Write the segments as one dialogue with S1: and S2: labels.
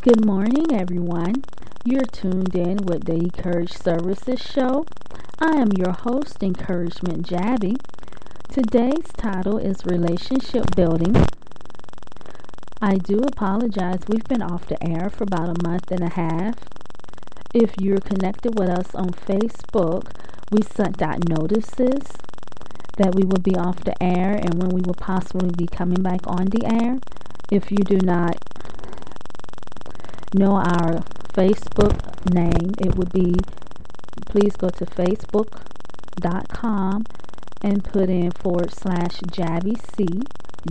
S1: Good morning, everyone. You're tuned in with the Encourage Services Show. I am your host, Encouragement Jabby. Today's title is Relationship Building. I do apologize. We've been off the air for about a month and a half. If you're connected with us on Facebook, we sent out notices that we will be off the air and when we will possibly be coming back on the air. If you do not know our Facebook name, it would be, please go to facebook.com and put in /Jabby C,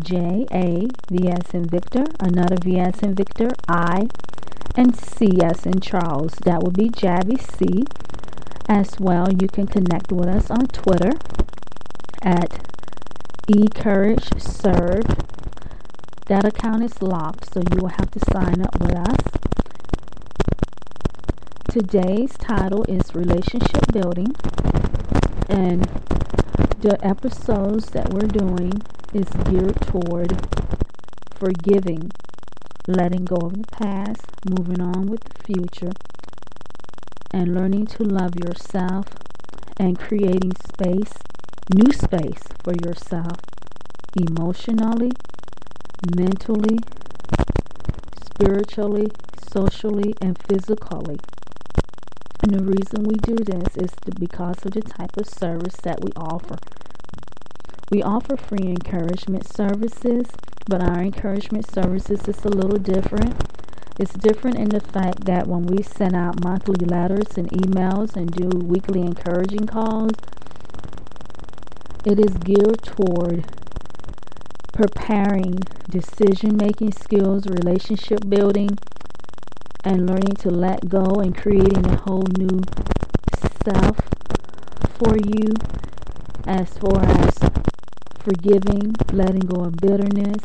S1: J-A, V as in Victor, another V as in Victor, I, and C as in Charles. That would be Jabby C. As well, you can connect with us on Twitter at EcourageServe. That account is locked, so you will have to sign up with us. Today's title is Relationship Building, and the episodes that we're doing is geared toward forgiving, letting go of the past, moving on with the future, and learning to love yourself and creating new space for yourself emotionally, mentally, spiritually, socially, and physically. And the reason we do this is because of the type of service that we offer. We offer free encouragement services, but our encouragement services is a little different. It's different in the fact that when we send out monthly letters and emails and do weekly encouraging calls, it is geared toward preparing decision-making skills, relationship building, and learning to let go and creating a whole new self for you, as far as forgiving, letting go of bitterness,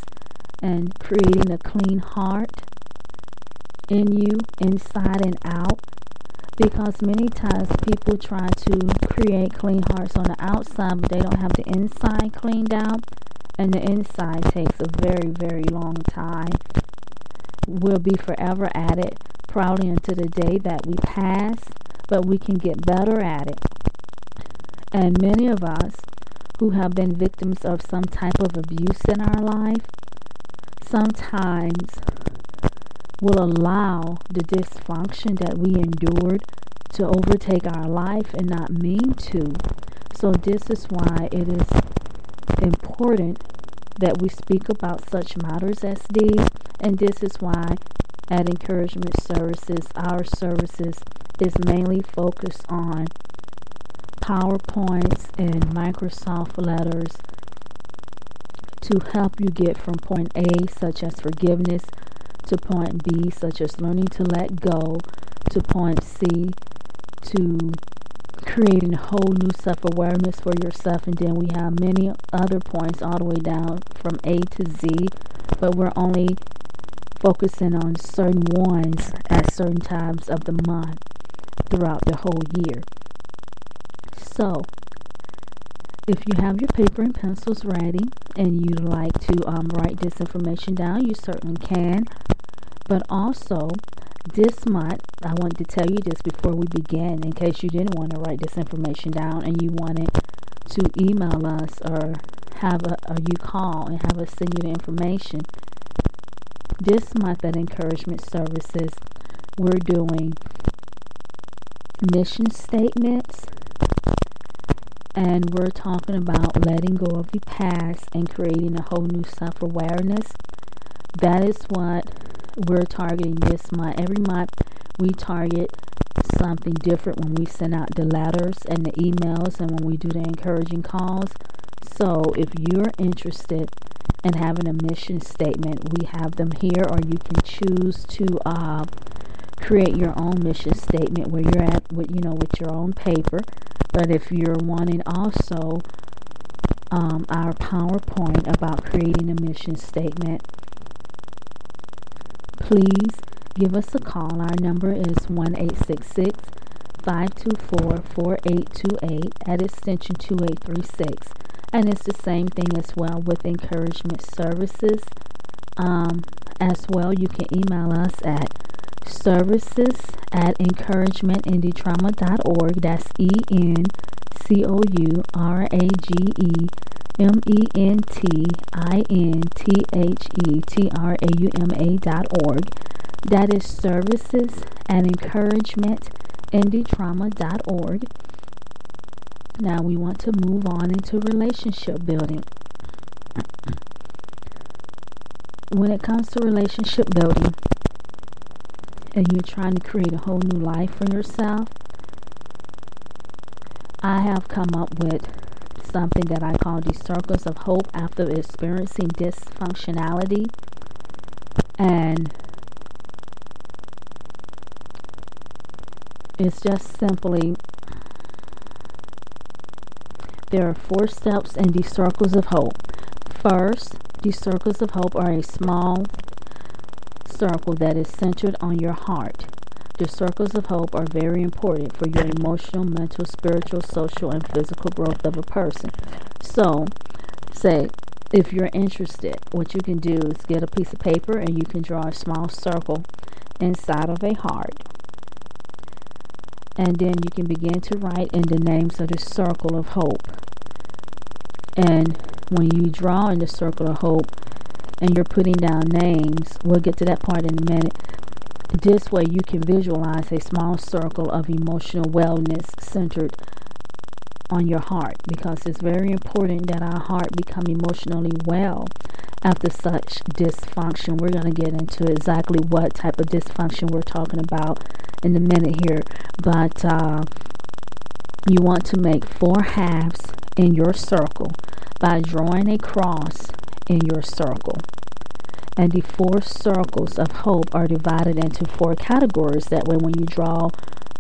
S1: and creating a clean heart in you, inside and out. Because many times people try to create clean hearts on the outside, but they don't have the inside cleaned out, and the inside takes a very, very long time. We'll be forever at it, probably until the day that we pass, but we can get better at it. And many of us who have been victims of some type of abuse in our life sometimes will allow the dysfunction that we endured to overtake our life and not mean to. So this is why it is important that we speak about such matters as these, and this is why at Encouragement Services, our services is mainly focused on PowerPoints and Microsoft letters to help you get from point A, such as forgiveness, to point B, such as learning to let go, to point C, to creating a whole new self-awareness for yourself. And then we have many other points all the way down from A to Z, but we're only focusing on certain ones at certain times of the month throughout the whole year. So if you have your paper and pencils ready and you'd like to write this information down, you certainly can. But also, this month, I wanted to tell you this before we begin, in case you didn't want to write this information down and you wanted to email us or you call and have us send you the information. This month at Encouragement Services, we're doing mission statements, and we're talking about letting go of the past and creating a whole new self-awareness. That is what we're targeting this month. Every month we target something different when we send out the letters and the emails and when we do the encouraging calls. So if you're interested in having a mission statement, we have them here, or you can choose to create your own mission statement where you're at with your own paper. But if you're wanting also our PowerPoint about creating a mission statement, please give us a call. Our number is 1-866-524-4828 at extension 2836. And it's the same thing as well with Encouragement Services. As well, you can email us at services at encouragementindytrauma.org. That's ENCOURAGEMENTINTHETRAUMA.org. That is services at encouragementindytrauma.org. Now we want to move on into relationship building. When it comes to relationship building and you're trying to create a whole new life for yourself, I have come up with something that I call the circles of hope after experiencing dysfunctionality. And it's just simply, there are 4 steps in the circles of hope. First, the circles of hope are a small circle that is centered on your heart. The circles of hope are very important for your emotional, mental, spiritual, social, and physical growth of a person. So, say, if you're interested, what you can do is get a piece of paper and you can draw a small circle inside of a heart. And then you can begin to write in the names of the circle of hope. And when you draw in the circle of hope and you're putting down names, we'll get to that part in a minute. This way you can visualize a small circle of emotional wellness centered on your heart, because it's very important that our heart become emotionally well after such dysfunction. We're going to get into exactly what type of dysfunction we're talking about in a minute here. But you want to make 4 halves in your circle by drawing a cross in your circle. And the 4 circles of hope are divided into 4 categories. That way when you draw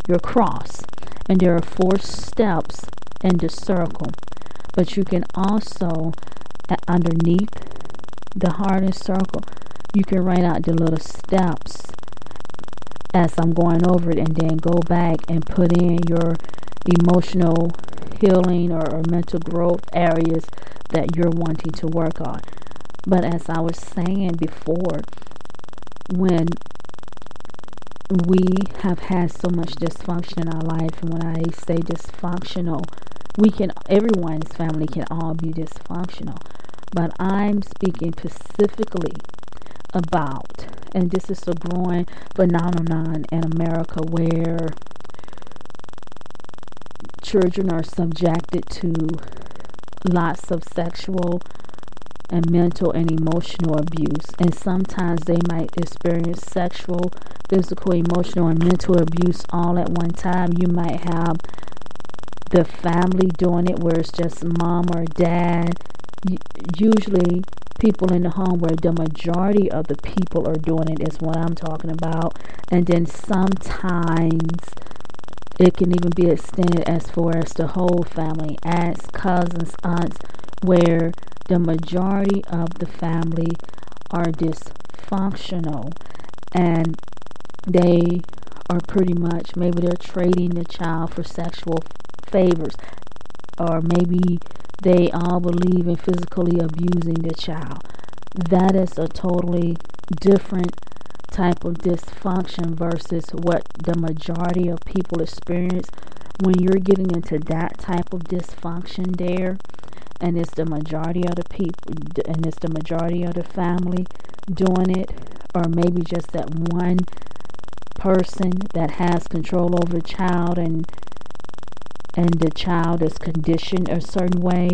S1: your cross, and there are 4 steps in the circle, but you can also, underneath the heart and circle, you can write out the little steps as I'm going over it, and then go back and put in your emotional healing or mental growth areas that you're wanting to work on. But as I was saying before, when we have had so much dysfunction in our life, and when I say dysfunctional, everyone's family can all be dysfunctional. But I'm speaking specifically about, and this is a growing phenomenon in America, where children are subjected to lots of sexual and mental and emotional abuse, and sometimes they might experience sexual, physical, emotional, and mental abuse all at one time. You might have the family doing it, where it's just mom or dad, usually people in the home where the majority of the people are doing it is what I'm talking about. And then sometimes it can even be extended as far as the whole family, aunts, cousins, aunts, where the majority of the family are dysfunctional, and they are pretty much, maybe they're trading the child for sexual favors, or maybe they all believe in physically abusing the child. That is a totally different type of dysfunction versus what the majority of people experience. When you're getting into that type of dysfunction there, and it's the majority of the people, and it's the majority of the family doing it, or maybe just that one person that has control over the child, and the child is conditioned a certain way,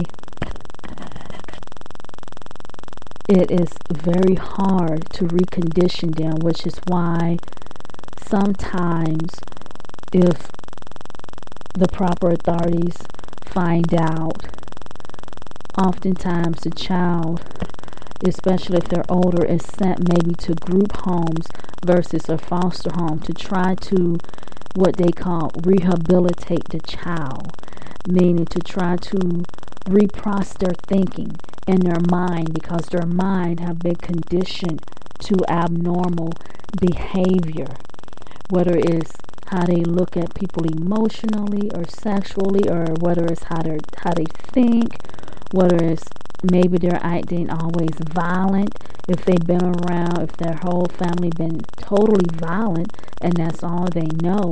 S1: it is very hard to recondition them, which is why sometimes if the proper authorities find out, oftentimes the child, especially if they're older, is sent maybe to group homes versus a foster home to try to, what they call, rehabilitate the child, meaning to try to reprocess their thinking in their mind, because their mind have been conditioned to abnormal behavior, whether it's how they look at people emotionally or sexually, or whether it's how they think, whether it's Maybe they're acting always violent. If they've been around, if their whole family been totally violent and that's all they know.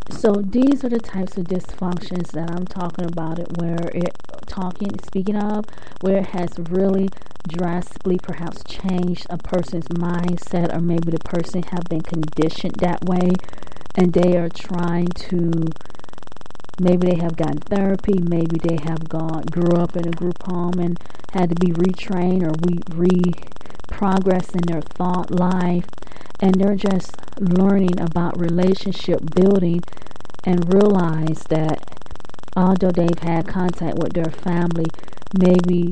S1: So these are the types of dysfunctions that I'm talking about it, speaking of, where it has really drastically perhaps changed a person's mindset, or maybe the person have been conditioned that way and they are trying to, maybe they have gotten therapy, maybe they have grew up in a group home and had to be retrained or progress in their thought life, and they're just learning about relationship building and realize that although they've had contact with their family, maybe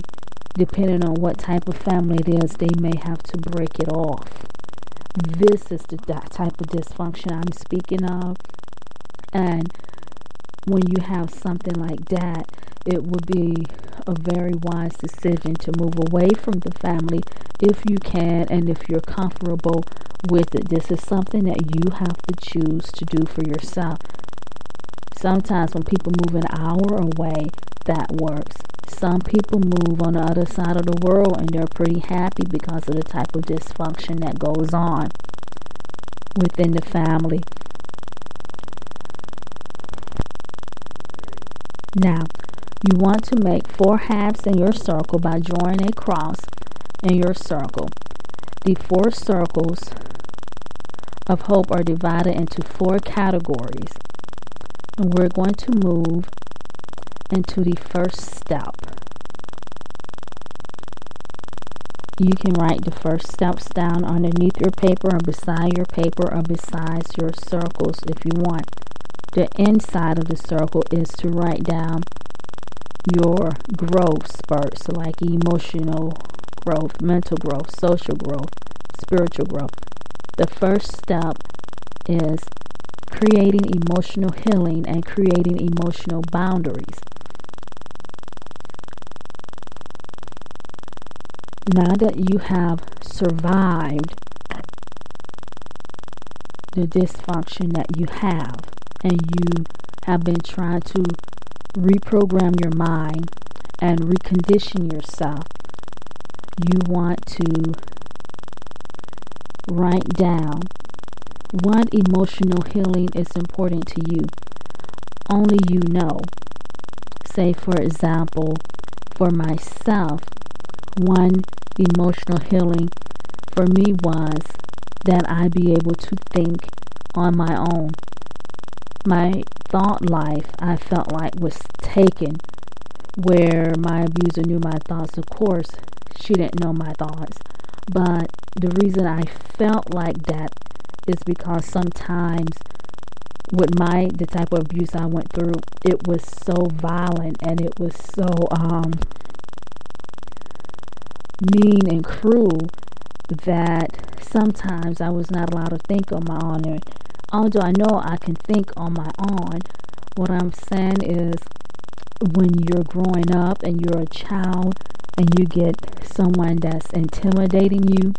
S1: depending on what type of family it is, they may have to break it off. This is that type of dysfunction I'm speaking of. And when you have something like that, it would be a very wise decision to move away from the family if you can and if you're comfortable with it. This is something that you have to choose to do for yourself. Sometimes when people move an hour away, that works. Some people move on the other side of the world and they're pretty happy because of the type of dysfunction that goes on within the family. Now, you want to make 4 halves in your circle by drawing a cross in your circle. The 4 circles of hope are divided into 4 categories. And we're going to move into the first step. You can write the first steps down underneath your paper or beside your paper or beside your circles if you want. The inside of the circle is to write down your growth spurts, like emotional growth, mental growth, social growth, spiritual growth. The first step is creating emotional healing and creating emotional boundaries. Now that you have survived the dysfunction that you have, and you have been trying to reprogram your mind and recondition yourself, you want to write down what emotional healing is important to you. Only you know. Say, for example, for myself, one emotional healing for me was that I be able to think on my own. My thought life, I felt like, was taken, where my abuser knew my thoughts. Of course, she didn't know my thoughts, but the reason I felt like that is because sometimes with the type of abuse I went through, it was so violent and it was so mean and cruel that sometimes I was not allowed to think on my own. And although I know I can think on my own, what I'm saying is, when you're growing up and you're a child and you get someone that's intimidating you,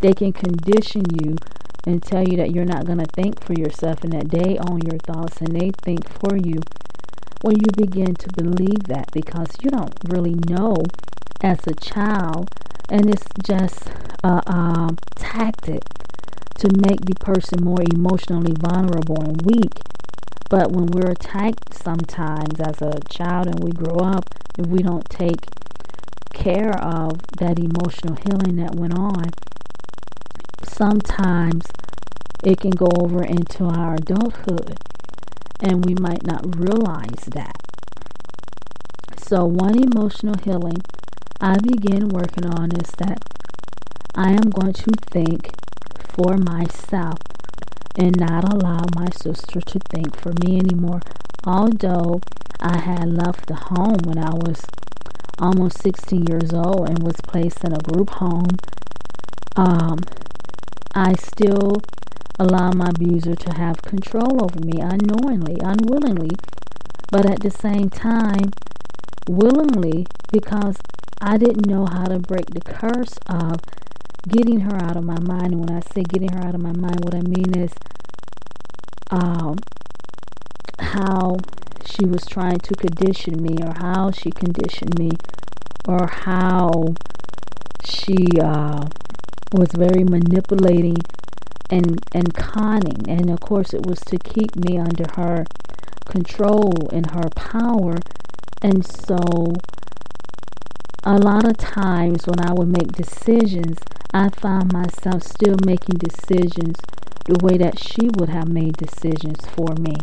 S1: they can condition you and tell you that you're not going to think for yourself and that they own your thoughts and they think for you. When you begin to believe that, because you don't really know as a child, and it's just a tactic to make the person more emotionally vulnerable and weak. But when we're attacked sometimes as a child and we grow up, if we don't take care of that emotional healing that went on, sometimes it can go over into our adulthood and we might not realize that. So one emotional healing I began working on is that I am going to think for myself and not allow my sister to think for me anymore. Although I had left the home when I was almost 16 years old and was placed in a group home, I still allow my abuser to have control over me unknowingly, unwillingly, but at the same time, willingly, because I didn't know how to break the curse of getting her out of my mind. And when I say getting her out of my mind, what I mean is how she was trying to condition me, or how she conditioned me, or how she was very manipulating and conning. And of course it was to keep me under her control and her power. And so a lot of times when I would make decisions, I found myself still making decisions the way that she would have made decisions for me,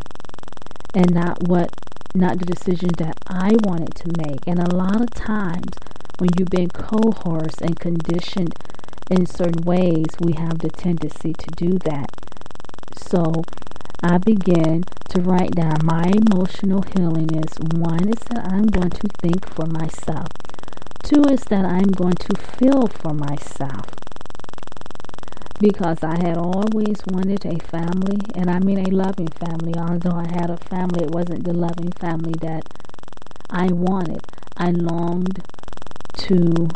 S1: and not the decisions that I wanted to make. And a lot of times when you've been coerced and conditioned in certain ways, we have the tendency to do that. So I began to write down my emotional healing is: one is that I'm going to think for myself. Two is that I'm going to feel for myself. Because I had always wanted a family, and I mean a loving family. Although I had a family, it wasn't the loving family that I wanted. I longed to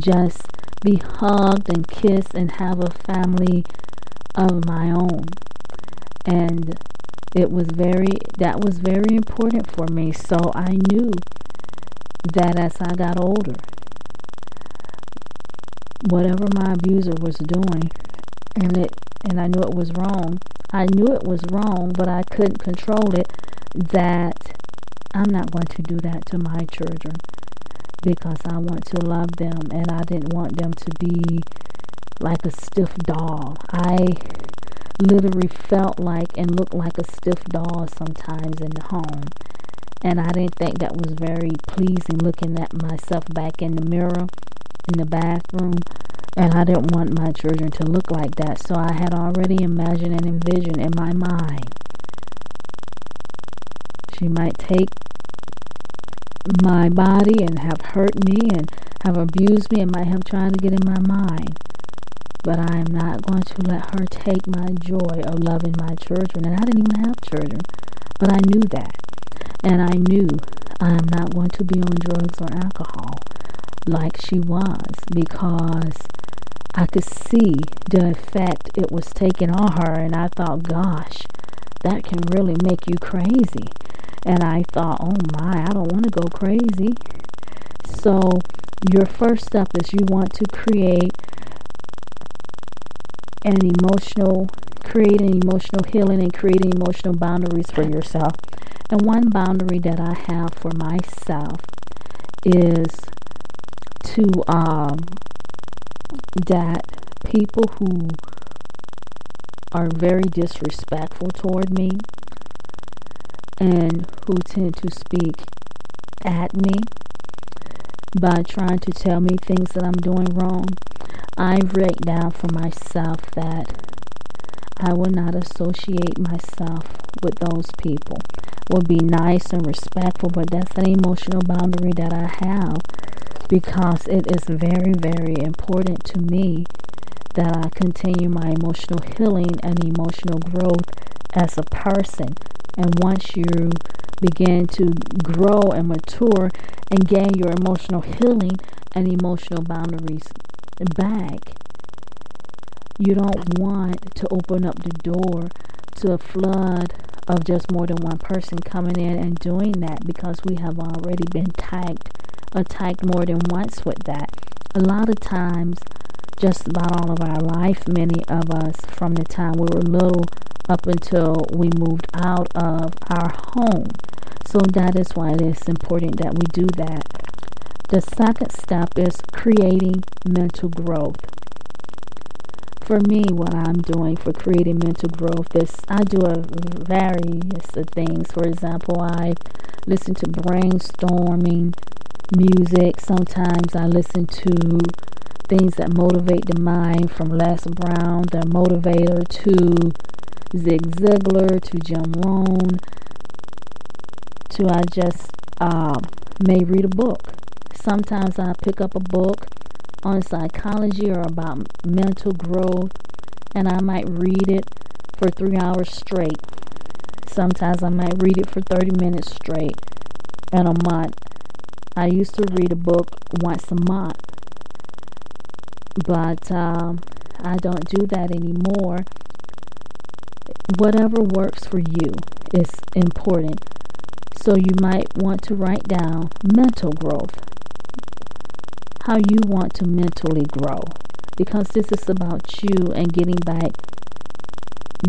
S1: just be hugged and kissed and have a family of my own. And that was very important for me. So I knew that as I got older, whatever my abuser was doing, and I knew it was wrong. I knew it was wrong, but I couldn't control it. That I'm not going to do that to my children, because I want to love them, and I didn't want them to be like a stiff doll. I literally felt like and looked like a stiff doll sometimes in the home. And I didn't think that was very pleasing, looking at myself back in the mirror in the bathroom. And I didn't want my children to look like that. So I had already imagined and envisioned in my mind, she might take my body and have hurt me and have abused me and might have tried to get in my mind. But I am not going to let her take my joy of loving my children. And I didn't even have children, but I knew that. And I knew I am not going to be on drugs or alcohol like she was, because I could see the effect it was taking on her. And I thought, gosh, that can really make you crazy. And I thought, oh my, I don't want to go crazy. So your first step is you want to create an emotional healing and creating emotional boundaries for yourself. And one boundary that I have for myself is to that people who are very disrespectful toward me and who tend to speak at me by trying to tell me things that I'm doing wrong, I write down for myself that I will not associate myself with those people. Will be nice and respectful, but that's an emotional boundary that I have, because it is very, very important to me that I continue my emotional healing and emotional growth as a person. And once you begin to grow and mature and gain your emotional healing and emotional boundaries back, you don't want to open up the door to a flood of just more than one person coming in and doing that, because we have already been attacked more than once with that. A lot of times, just about all of our life, many of us, from the time we were little up until we moved out of our home. So that is why it is important that we do that. The second step is creating mental growth. For me, what I'm doing for creating mental growth is I do various things. For example, I listen to brainstorming music. Sometimes I listen to things that motivate the mind, from Les Brown, the motivator, to Zig Ziglar, to Jim Rohn, to I just may read a book. Sometimes I pick up a book on psychology or about mental growth, and I might read it for 3 hours straight. Sometimes I might read it for 30 minutes straight in a month. I used to read a book once a month, but I don't do that anymore. Whatever works for you is important. So you might want to write down mental growth, how you want to mentally grow, because this is about you and getting back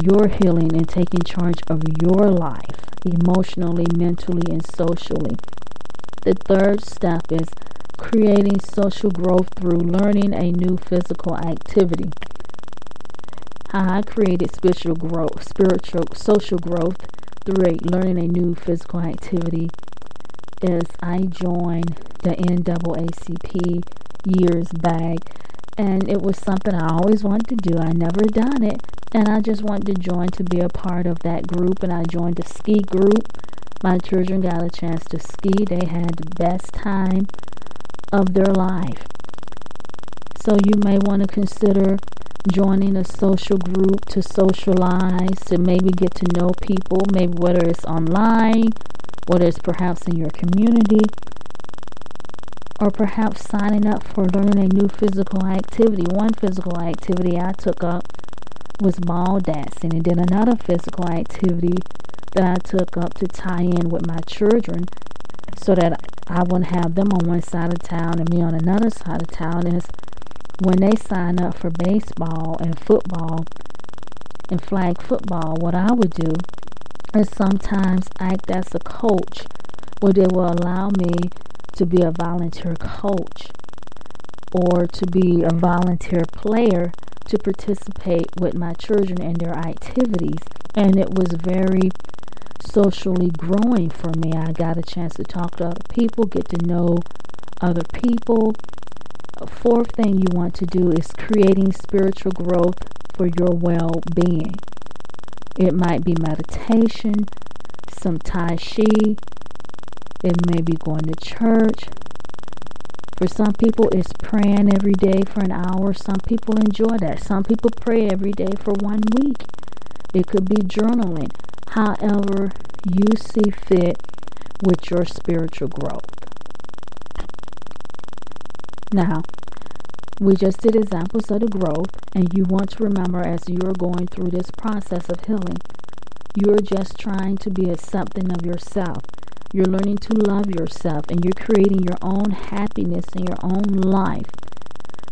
S1: your healing and taking charge of your life, emotionally, mentally, and socially. The third step is creating social growth through learning a new physical activity. How I created social social growth through learning a new physical activity is I joined the NAACP years back, and it was something I always wanted to do. I never done it, and I just wanted to join to be a part of that group, and I joined a ski group. My children got a chance to ski. They had the best time of their life. So you may want to consider joining a social group to socialize, to maybe get to know people, maybe whether it's online, whether it's perhaps in your community, or perhaps signing up for learning a new physical activity. One physical activity I took up was ball dancing, and then another physical activity that I took up to tie in with my children so that I wouldn't have them on one side of town and me on another side of town is when they sign up for baseball and football and flag football, what I would do is sometimes act as a coach, where they will allow me to be a volunteer coach or to be a volunteer player to participate with my children in their activities. And it was very socially growing for me. I got a chance to talk to other people, get to know other people. A fourth thing you want to do is creating spiritual growth for your well-being. It might be meditation, some Tai Chi. It may be going to church. For some people, it's praying every day for an hour. Some people enjoy that. Some people pray every day for 1 week. It could be journaling. However you see fit with your spiritual growth. Now, we just did examples of the growth, and you want to remember as you're going through this process of healing, you're just trying to be accepting of yourself. You're learning to love yourself, and you're creating your own happiness in your own life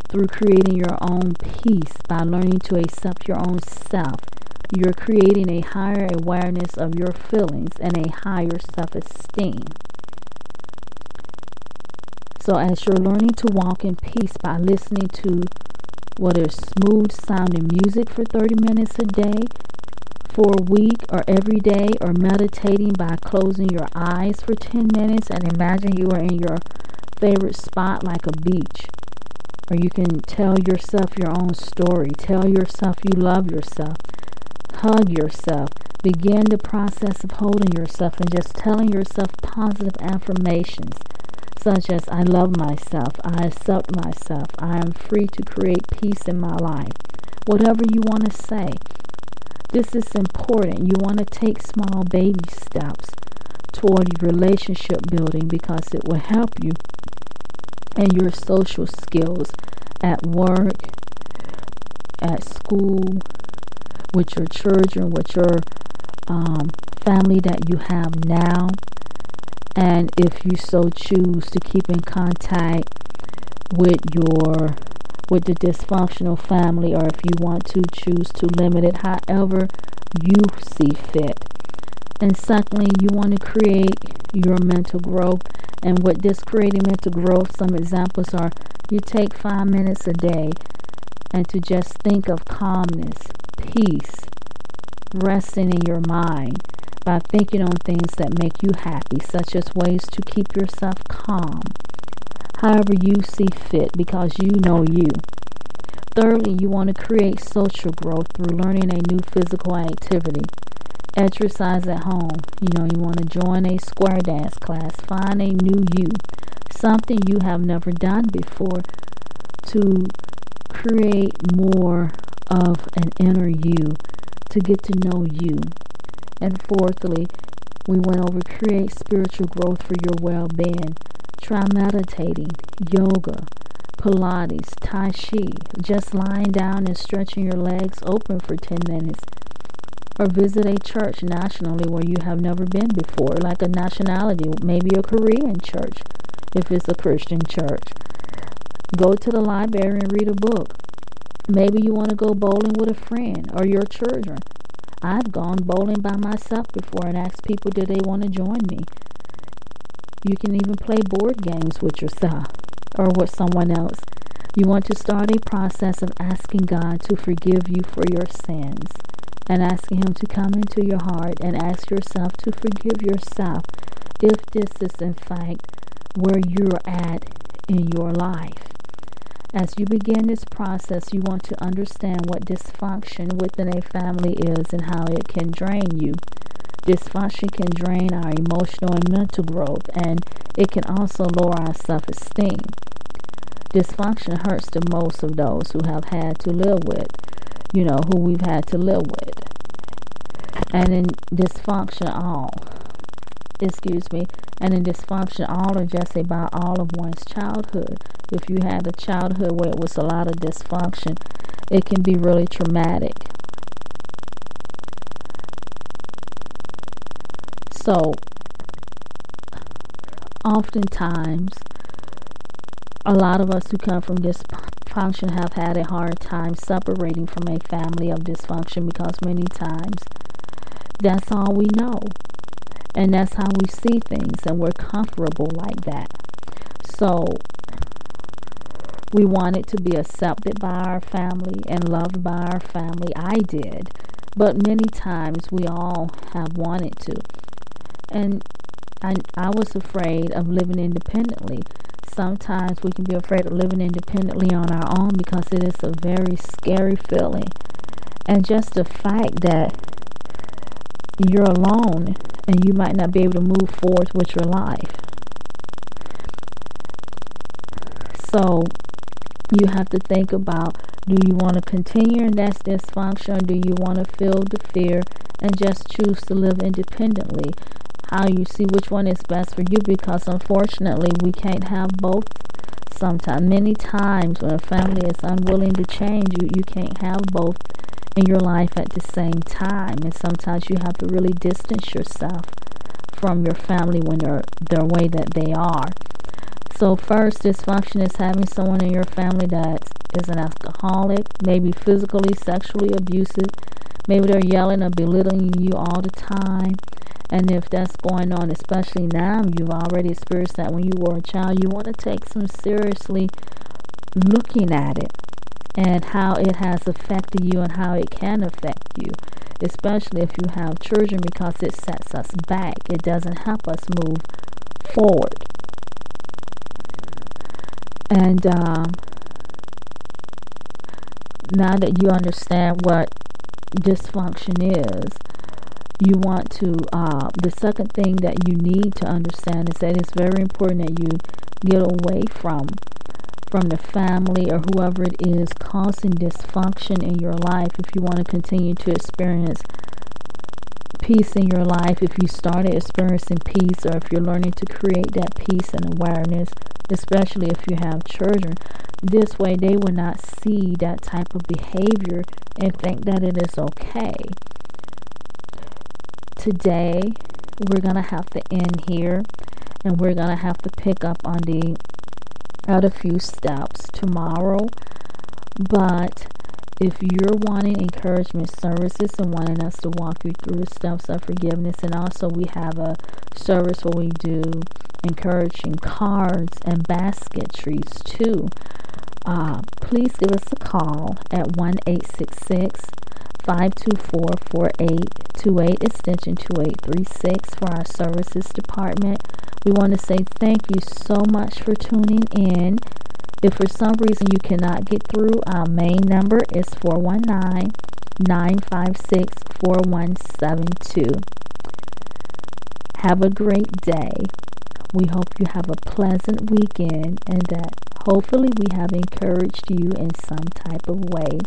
S1: through creating your own peace by learning to accept your own self. You're creating a higher awareness of your feelings and a higher self-esteem. So as you're learning to walk in peace by listening to whether it's smooth sounding music for 30 minutes a day, for a week, or every day, or meditating by closing your eyes for 10 minutes and imagine you are in your favorite spot like a beach. Or you can tell yourself your own story. Tell yourself you love yourself. Hug yourself. Begin the process of holding yourself and just telling yourself positive affirmations such as I love myself, I accept myself, I am free to create peace in my life. Whatever you want to say. This is important. You want to take small baby steps toward relationship building because it will help you in your social skills at work, at school, with your children, with your family that you have now. And if you so choose to keep in contact with the dysfunctional family, or if you want to choose to limit it, however you see fit. And secondly, you want to create your mental growth. And with this creating mental growth, some examples are you take 5 minutes a day and to just think of calmness, peace, resting in your mind by thinking on things that make you happy, such as ways to keep yourself calm, however you see fit, because you know you. Thirdly, you want to create social growth through learning a new physical activity. Exercise at home. You want to join a square dance class. Find a new you, something you have never done before, to create more of an inner you, to get to know you. And fourthly, we went over create spiritual growth for your well-being. Try meditating, yoga, Pilates, Tai Chi, just lying down and stretching your legs open for 10 minutes. or visit a church nationally where you have never been before, like a nationality, maybe a Korean church if it's a Christian church. Go to the library and read a book. Maybe you want to go bowling with a friend or your children. I've gone bowling by myself before and asked people, do they want to join me? You can even play board games with yourself or with someone else. You want to start a process of asking God to forgive you for your sins and asking Him to come into your heart and ask yourself to forgive yourself if this is in fact where you're at in your life. As you begin this process, you want to understand what dysfunction within a family is and how it can drain you. Dysfunction can drain our emotional and mental growth, and it can also lower our self-esteem. Dysfunction hurts the most of those who have had to live with, who we've had to live with. And in dysfunction, all are just about all of one's childhood. If you had a childhood where it was a lot of dysfunction, it can be really traumatic. So, oftentimes, a lot of us who come from dysfunction have had a hard time separating from a family of dysfunction because many times that's all we know. And that's how we see things, and we're comfortable like that. So, we wanted to be accepted by our family and loved by our family. I did. But many times we all have wanted to. And I was afraid of living independently. Sometimes we can be afraid of living independently on our own because it is a very scary feeling. And just the fact that you're alone and you might not be able to move forward with your life. So you have to think about, do you want to continue in that dysfunction, or do you want to feel the fear and just choose to live independently? How you see which one is best for you, because unfortunately we can't have both. Sometimes, many times when a family is unwilling to change, you can't have both in your life at the same time. And sometimes you have to really distance yourself from your family when they're the way that they are. So first, dysfunction is having someone in your family that is an alcoholic, maybe physically, sexually abusive. Maybe they're yelling or belittling you all the time. And if that's going on, especially now, you've already experienced that when you were a child, you want to take some seriously looking at it and how it has affected you and how it can affect you, especially if you have children, because it sets us back. It doesn't help us move forward. And now that you understand what dysfunction is, you want to, the second thing that you need to understand is that it's very important that you get away from the family or whoever it is causing dysfunction in your life if you want to continue to experience peace in your life. If you started experiencing peace, or if you're learning to create that peace and awareness, especially if you have children, this way they will not see that type of behavior and think that it is okay. Today, we're going to have to end here, and we're going to have to pick up on the other few steps tomorrow. But if you're wanting encouragement services and wanting us to walk you through the steps of forgiveness, and also we have a service where we do encouraging cards and basketries too, please give us a call at 1-866-524-4828, extension 2836 for our services department. We want to say thank you so much for tuning in. If for some reason you cannot get through, our main number is 419-956-4172. Have a great day. We hope you have a pleasant weekend, and that hopefully we have encouraged you in some type of way.